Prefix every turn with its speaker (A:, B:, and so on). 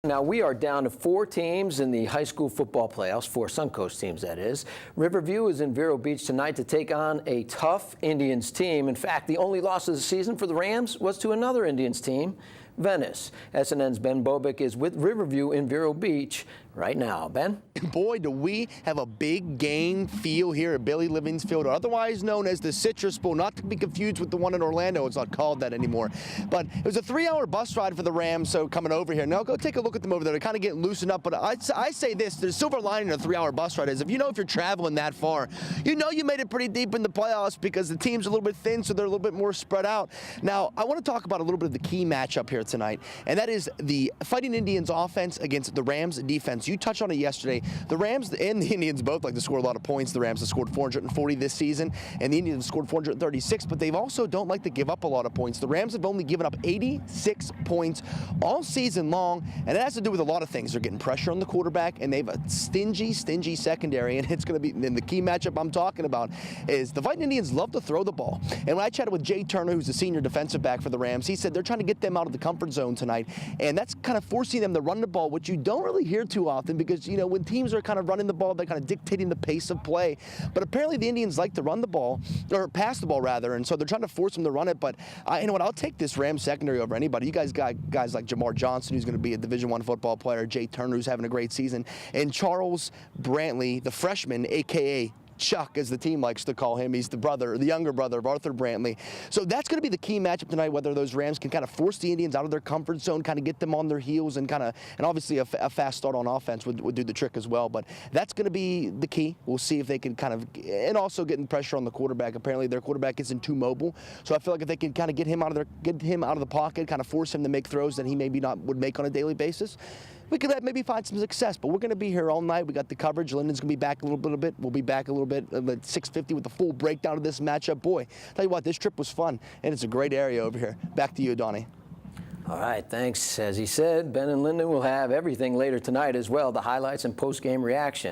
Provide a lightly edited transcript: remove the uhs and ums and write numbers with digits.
A: Now, we are down to 4 teams in the high school football playoffs, 4 Suncoast teams, that is. Riverview is in Vero Beach tonight to take on a tough Indians team. In fact, the only loss of the season for the Rams was to another Indians team, Venice. SNN's Ben Bobick is with Riverview in Vero Beach right now. Ben?
B: Boy, do we have a big game feel here at Billy Livings Field, otherwise known as the Citrus Bowl, not to be confused with the one in Orlando. It's not called that anymore. But it was a 3-hour bus ride for the Rams, so coming over here. Now go take a look at them over there. They're kind of getting loosened up, but I say this, the silver lining of a 3-hour bus ride is if you're traveling that far, you made it pretty deep in the playoffs because the team's a little bit thin, so they're a little bit more spread out. Now, I want to talk about a little bit of the key matchup here tonight, and that is the Fighting Indians offense against the Rams defense. You touched on it yesterday. The Rams and the Indians both like to score a lot of points. The Rams have scored 440 this season, and the Indians have scored 436, but they also don't like to give up a lot of points. The Rams have only given up 86 points all season long, and it has to do with a lot of things. They're getting pressure on the quarterback, and they have a stingy secondary, and it's going to be, and the key matchup I'm talking about is the Fighting Indians love to throw the ball. And when I chatted with Jay Turner, who's the senior defensive back for the Rams, he said they're trying to get them out of the comfort zone tonight, and that's kind of forcing them to run the ball, which you don't really hear too often because, when teams are kind of running the ball, they're kind of dictating the pace of play. But apparently the Indians like to run the ball, or pass the ball rather, and so they're trying to force them to run it. But you know what? I'll take this Rams secondary over anybody. You guys got guys like Jamar Johnson, who's going to be a Division I football player, Jay Turner, who's having a great season, and Charles Brantley, the freshman, a.k.a. Chuck, as the team likes to call him. He's the younger brother of Arthur Brantley. So that's going to be the key matchup tonight, whether those Rams can kind of force the Indians out of their comfort zone, kind of get them on their heels, and obviously a fast start on offense would do the trick as well. But that's going to be the key. We'll see if they can and also getting pressure on the quarterback. Apparently their quarterback isn't too mobile, so I feel like if they can kind of get him out of the pocket, kind of force him to make throws that he maybe not would make on a daily basis, we could maybe find some success. But we're going to be here all night. We got the coverage. Lyndon's going to be back a little bit. We'll be back a little bit at 6:50 with the full breakdown of this matchup. Boy, tell you what, this trip was fun, and it's a great area over here. Back to you, Donnie.
A: All right, thanks. As he said, Ben and Lyndon will have everything later tonight as well, the highlights and post-game reaction.